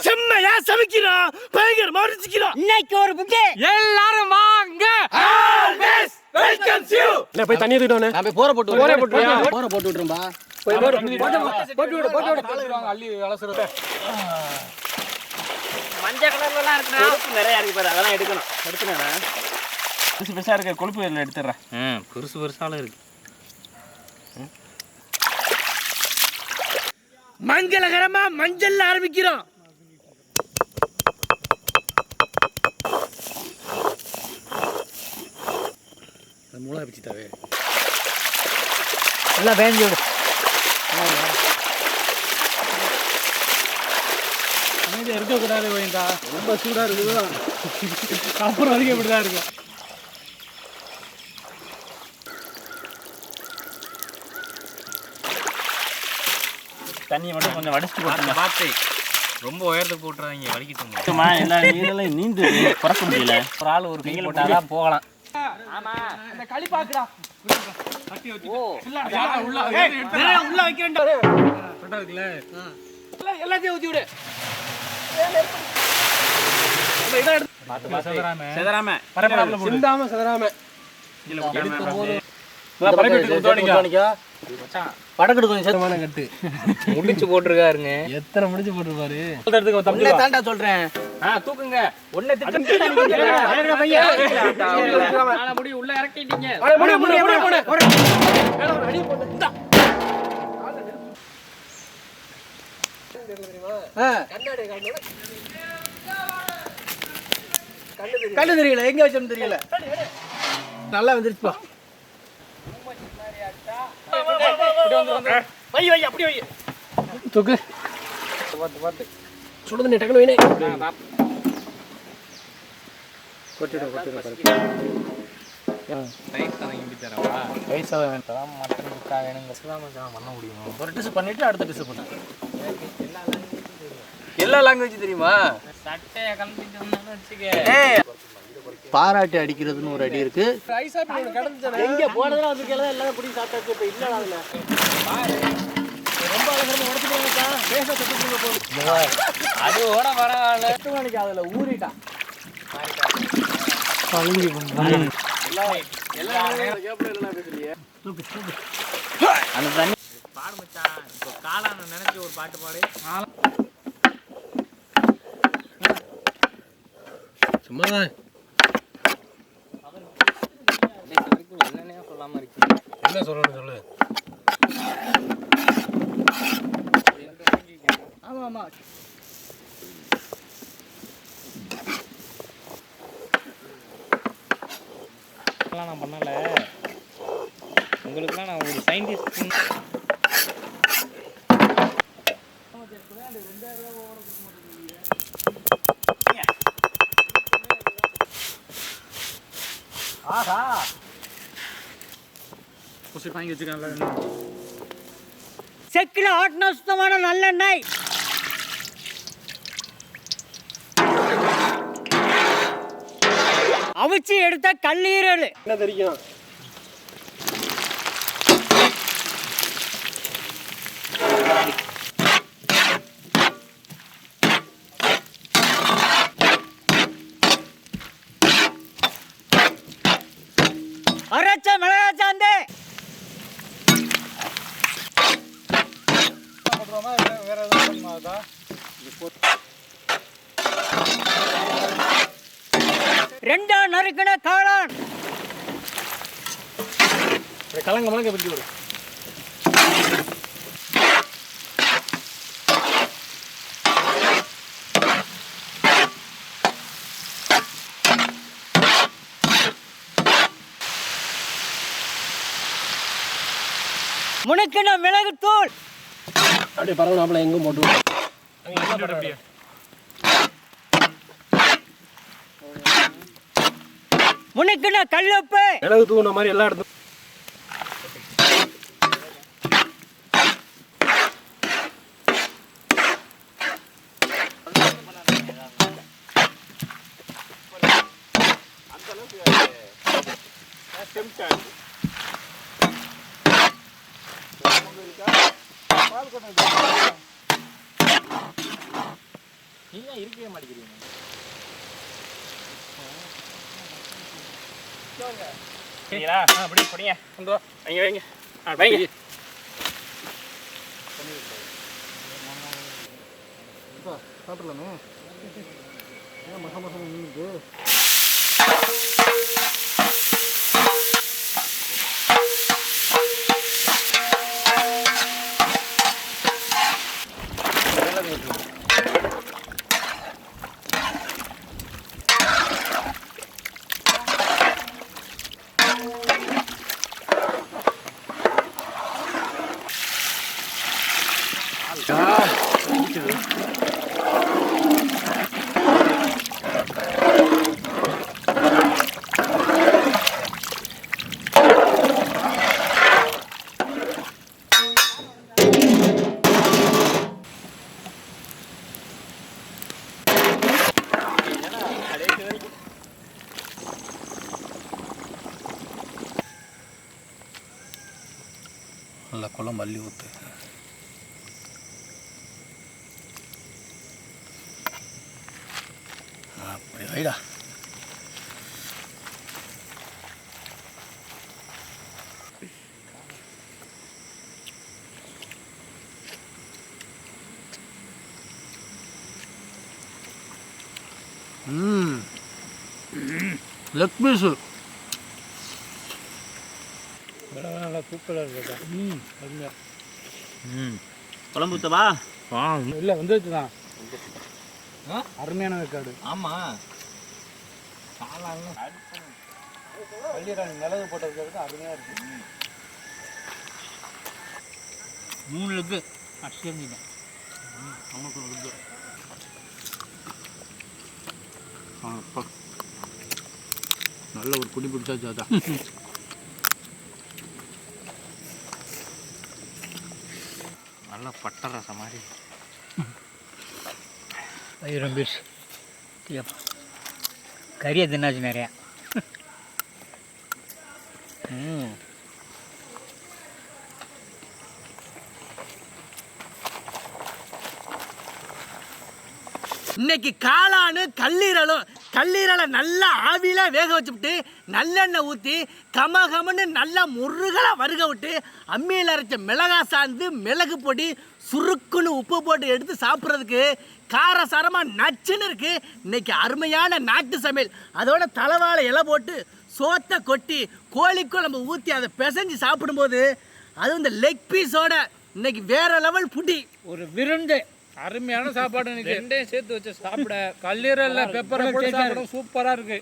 செம்மையா சமைக்கிறோம், பயங்கரமா ருசிக்கிறோம். இன்னைக்கு ஒரு புக்கு எல்லாரும் வாங்க. போய் தண்ணி ஊத்திட்டோனே. நான் போய் போற போட்டு விட்டுறேன்பா. போய் போட்டு விடு. அள்ளி அலசுறது. மஞ்சள் கலர்லலாம் இருக்குடா. கொழுப்பு நிறைய இருக்கு பாரு. அதெல்லாம் எடுக்கணும். எடுத்துனேனா? பெருசா இருக்க கொழுப்பு எல்லாம் எடுத்துறேன். பெருசால இருக்கு. மங்களகரமா மஞ்சள் ஆரம்பிக்கிறோம். மூளை பிச்சுட்டாவே நல்லா பேஞ்சு விடு. அமைதியாக இருக்கக்கூடாது கோயந்தா, ரொம்ப சூடாக இருக்குது. அப்புறம் வரைக்கும் இப்படி தான் இருக்கும். தண்ணியை மட்டும் கொஞ்சம் வடிச்சுட்டு போட்டு பார்த்து ரொம்ப உயரத்துக்கு போட்டுறாங்க, வலிக்கிட்டு எல்லா நீரெல்லாம் நீந்து குறைக்க முடியல. ஒரு ஆள் ஒரு கையில் போட்டாதான் போகலாம். ஆமா இந்த களி பாக்குடா. உள்ள வைக்கிறேன்டா. சொட்டா இருக்குல. எல்லாத்தையும் ஊத்தி விடு. இத எடுத்து பாத்து செதறாம பரபரப்புல போடு. சிந்தாம செதறாம. எடுத்து போடு. பரபரப்புக்கு தோணிக்க. மச்சான் படக்குடு கொஞ்சம் சேதமான கட்டு. முடிச்சு போட்டுருக்காருங்க. எத்தனை முடிச்சு போட்டுருப்பாரு. எடுத்துக்க தம்பி தாண்டா சொல்றேன். தூக்குங்க. ஒண்ணே திட்டு முடி உள்ள இறக்கிட்டீங்க. முடி அடி போடு. இந்தா கண்ணு தெரியல, எங்க வச்சோன்னு தெரியல. நல்லா வந்துருச்சுப்பா. வை அப்படி வை. தூக்கு. பார்த்து சுடுது நீ டக்குனு வைனே. கொட்டிடு. ரைஸ் வாங்கி தரவா? ரைஸ் வேண்டாம், மட்டன் இருக்கா வேணுங்க. பண்ண முடியும். ஒரு டிஷ் பண்ணிட்டு அடுத்த டிஷ் பண்ணு. எல்லா லாங்குவேஜ் தெரியுமா? சட்டையை கலந்துட்டு வந்தாலும் வச்சுக்க. பாராட்டி அடிக்கிறதுன்னு ஒரு அடி இருக்கு. எங்க போனதுல வந்து கேள எல்லாரும் புடி சாப்பிட்டாச்சு. இப்ப இல்ல அதுல ரொம்ப அழகா உடைச்சு போறா. பேச தட்டுங்க போடு. அது ஓட வரல. 8 மணிக்கு அதுல ஊறிட்டான். பழங்கி வந்து எல்லாம் கேப்ல எல்லாம் பேசுறியே. தூக்கு அந்த தண்ணி பாடு மச்சான். இப்போ காளான நினைச்சு ஒரு பாட்டு பாடு. சும்மா என்னன்னே சொல்லாம இருக்கு. என்ன சொல்லணும் சொல்லு. ஆமா நான் பண்ணல. உங்களுக்குலாம் நான் ஒரு சயின்டிஸ்ட். ஆஹா குசி வாங்கி வச்சுக்கல. செக்கில ஆட்னா சுத்தமான நல்லெண்ணெய். அவிச்சு எடுத்த கல்லீரல். என்ன தெரியும்? அரைச்ச மிளகா சாந்து. வேற ஏதாவது பண்ணுமாதா? ரெண்டா நறுக்கின காளான். கலங்க மலங்க பிடிச்சி விடு. முனக்கின மிளகு தூள். அப்படியே பரவலாமல எங்கும் போட்டு முனக்கின கல்லுப்பு. மிளகு தூள் மாதிரி எல்லா இடத்தும் நீங்க இருக்கவே மாட்டேங்கிறீங்க. சரிங்களா? அப்படி படிங்க. கொண்டு வா. வைங்க வைங்க. வைங்க. சாப்பிடலாமே. ஏன் மசா மசா நின்றுது? நல்லா குழம்பு அள்ளி ஊற்று. அப்படி வைடா. லெக் பீஸு நல்லா சூப்பராக இருக்கா. அருமையா. குழம்பு ஊற்றவா? இல்லை வந்துச்சு தான். அருமையான வேக்காடு. ஆமாம். பள்ளிராணி மிளகு போட்டதுக்கு அருமையாக இருக்குது. 3 லெக்கு அடிச்சிருந்தேன். நமக்கு லெக்கு. நல்ல ஒரு குடி பிடிச்சாச்சு. அதான் நல்லா பட்டை ரசம் மாதிரி. ஆயிரம் பீஸ் கறியை தின்னாச்சு நிறையா. இன்னைக்கு காளானு கல்லீரலை நல்லா ஆவியில வேக வச்சுவிட்டு நல்லெண்ணெய் ஊற்றி கமகமன்னு நல்லா முருகலை வறுக விட்டு அம்மியில் அரைச்ச மிளகா சாந்து மிளகு பொடி சுருக்குன்னு உப்பு போட்டு எடுத்து சாப்பிட்றதுக்கு காரசாரமாக நச்சுன்னு இருக்கு. இன்னைக்கு அருமையான நாட்டு சமையல். அதோட தலைவாழை இலை போட்டு சோத்தை கொட்டி கோழி குழம்பு ஊற்றி அதை பிசைஞ்சு சாப்பிடும்போது அதுவும் இந்த லெக் பீஸோட இன்னைக்கு வேற லெவல் புட்டி. ஒரு விருந்து. அருமையான சாப்பாடு. ரெண்டையும் சேர்த்து வச்சு சாப்பிட கல்லீரல்ல பெப்பரை போட்டு சாப்பிட சூப்பரா இருக்கு.